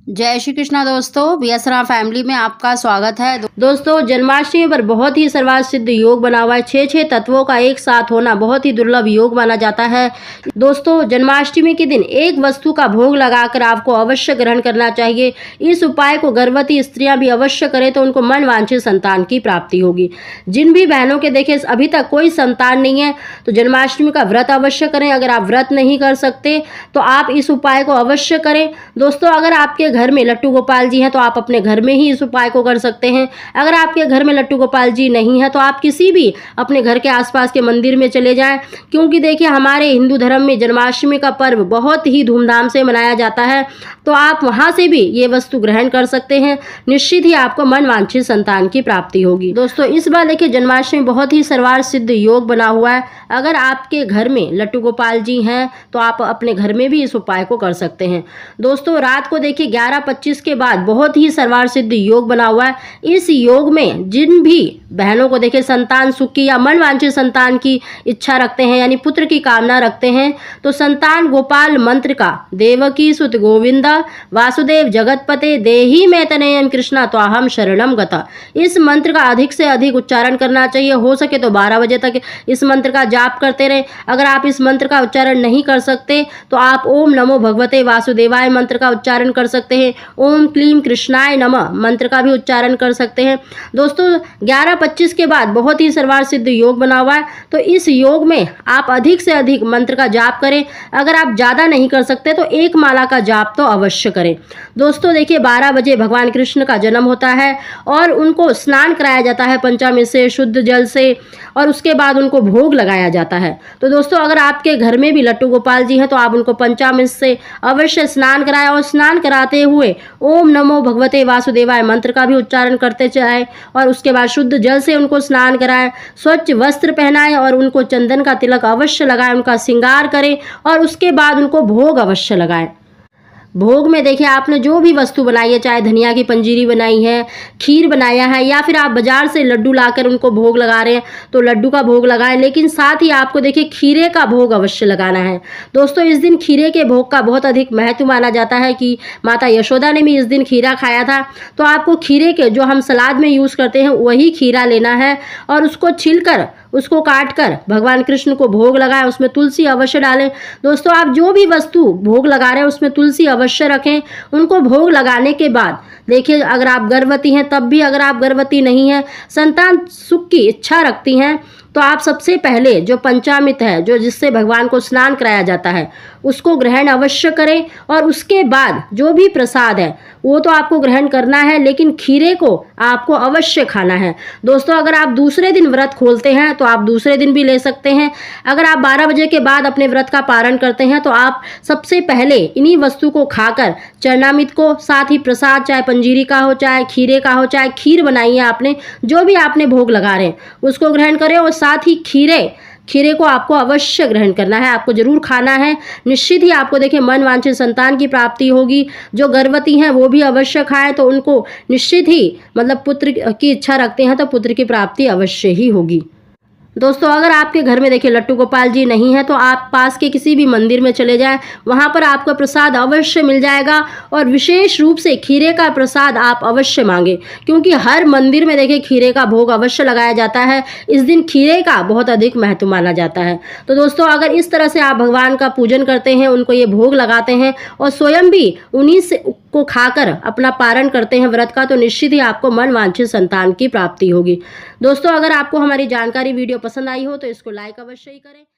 जय श्री कृष्णा दोस्तों, बीएसरा फैमिली में आपका स्वागत है। दोस्तों, जन्माष्टमी पर बहुत ही सर्वार्थ सिद्ध योग बना हुआ है। 6 तत्वों का एक साथ होना बहुत ही दुर्लभ योग माना जाता है। दोस्तों, जन्माष्टमी के दिन एक वस्तु का भोग लगाकर आपको अवश्य ग्रहण करना चाहिए। इस उपाय को गर्भवती स्त्रियां भी अवश्य करें तो उनको मन वांछित संतान की प्राप्ति होगी। जिन भी बहनों के देखे अभी तक कोई संतान नहीं है तो जन्माष्टमी का व्रत अवश्य करें। अगर आप व्रत नहीं कर सकते तो आप इस उपाय को अवश्य करें। दोस्तों, अगर आपके घर में लट्टू गोपाल जी हैं तो आप अपने घर में ही इस उपाय को कर सकते हैं। अगर आपके घर में लट्टू गोपाल जी नहीं है तो आप किसी भी अपने घर के आसपास के मंदिर में चले जाएं, क्योंकि देखिए हमारे हिंदू धर्म में जन्माष्टमी का पर्व बहुत ही धूमधाम से मनाया जाता है। तो आप वहां से भी ये वस्तु ग्रहण कर सकते हैं। निश्चित ही आपको मन वांछित संतान की प्राप्ति होगी। दोस्तों, इस बार देखिए जन्माष्टमी बहुत ही सर्वार्थ सिद्ध योग बना हुआ है। अगर आपके घर में लट्टू गोपाल जी हैं तो आप अपने घर में भी इस उपाय को कर सकते हैं। दोस्तों, रात को देखिए 11:25 के बाद बहुत ही सर्वार्थ सिद्ध योग बना हुआ है। इस योग में जिन भी बहनों को देखिए संतान सुख की या मन वांछित संतान की इच्छा रखते हैं, यानी पुत्र की कामना रखते हैं, तो संतान गोपाल मंत्र का देवकी सुत गोविंदा वासुदेव जगतपते देहि में तनयम कृष्णा त्वाहम शरणम गता, इस मंत्र का अधिक से अधिक उच्चारण करना चाहिए। हो सके तो 12 बजे तक इस मंत्र का जाप करते रहें। अगर आप इस मंत्र का उच्चारण नहीं कर सकते तो आप ओम नमो भगवते वासुदेवाय मंत्र का उच्चारण कर सकते हैं। ओम क्लीम कृष्णाय नमः मंत्र का भी उच्चारण कर सकते हैं। दोस्तों, 11:25 के बाद बहुत ही सर्वार्थ सिद्ध योग बना हुआ है, तो इस योग में आप अधिक से अधिक मंत्र का जाप करें। अगर आप ज़्यादा नहीं कर सकते तो एक माला का जाप तो अवश्य करें। दोस्तों, देखिए 12 बजे भगवान कृष्ण का जन्म होता है और उनको स्नान कराया जाता है पंचामृत से, शुद्ध जल से, और उसके बाद उनको भोग लगाया जाता है। तो दोस्तों, अगर आपके घर में भी लट्टू गोपाल जी हैं तो आप उनको पंचामृत से अवश्य स्नान कराएं और स्नान कराते हुए ओम नमो भगवते वासुदेवाय मंत्र का भी उच्चारण करते जाएं और उसके बाद शुद्ध जल से उनको स्नान कराएं, स्वच्छ वस्त्र पहनाएं और उनको चंदन का तिलक अवश्य लगाएं, उनका श्रृंगार करें और उसके बाद उनको भोग अवश्य लगाएं। भोग में देखिए आपने जो भी वस्तु बनाई है, चाहे धनिया की पंजीरी बनाई है, खीर बनाया है, या फिर आप बाजार से लड्डू लाकर उनको भोग लगा रहे हैं तो लड्डू का भोग लगाएं, लेकिन साथ ही आपको देखिए खीरे का भोग अवश्य लगाना है। दोस्तों, इस दिन खीरे के भोग का बहुत अधिक महत्व माना जाता है कि माता यशोदा ने भी इस दिन खीरा खाया था। तो आपको खीरे के जो हम सलाद में यूज़ करते हैं वही खीरा लेना है और उसको छिलकर उसको काट कर भगवान कृष्ण को भोग लगाएं, उसमें तुलसी अवश्य डालें। दोस्तों, आप जो भी वस्तु भोग लगा रहे हैं उसमें तुलसी अवश्य रखें। उनको भोग लगाने के बाद देखिए, अगर आप गर्भवती हैं तब भी, अगर आप गर्भवती नहीं हैं, संतान सुख की इच्छा रखती हैं, तो आप सबसे पहले जो पंचामृत है, जो जिससे भगवान को स्नान कराया जाता है, उसको ग्रहण अवश्य करें और उसके बाद जो भी प्रसाद है वो तो आपको ग्रहण करना है, लेकिन खीरे को आपको अवश्य खाना है। दोस्तों, अगर आप दूसरे दिन व्रत खोलते हैं तो आप दूसरे दिन भी ले सकते हैं। अगर आप 12 बजे के बाद अपने व्रत का पारण करते हैं तो आप सबसे पहले इन्हीं वस्तु को खाकर चरणामृत को, साथ ही प्रसाद, चाहे पंजीरी का हो, चाहे खीरे का हो, चाहे खीर बनाई है आपने, जो भी आपने भोग लगा रहे हैं उसको ग्रहण करें और साथ ही खीरे को आपको अवश्य ग्रहण करना है, आपको जरूर खाना है। निश्चित ही आपको देखिए मन वांछित संतान की प्राप्ति होगी। जो गर्भवती हैं वो भी अवश्य खाएं तो उनको निश्चित ही मतलब पुत्र की इच्छा रखते हैं तो पुत्र की प्राप्ति अवश्य ही होगी। दोस्तों, अगर आपके घर में देखिए लट्टू गोपाल जी नहीं है तो आप पास के किसी भी मंदिर में चले जाएं, वहां पर आपको प्रसाद अवश्य मिल जाएगा और विशेष रूप से खीरे का प्रसाद आप अवश्य मांगे, क्योंकि हर मंदिर में देखिए खीरे का भोग अवश्य लगाया जाता है। इस दिन खीरे का बहुत अधिक महत्व माना जाता है। तो दोस्तों, अगर इस तरह से आप भगवान का पूजन करते हैं, उनको ये भोग लगाते हैं और स्वयं भी उन्हीं से को खाकर अपना पारण करते हैं व्रत का, तो निश्चित ही आपको मन वांछित संतान की प्राप्ति होगी। दोस्तों, अगर आपको हमारी जानकारी वीडियो पसंद आई हो तो इसको लाइक अवश्य ही करें।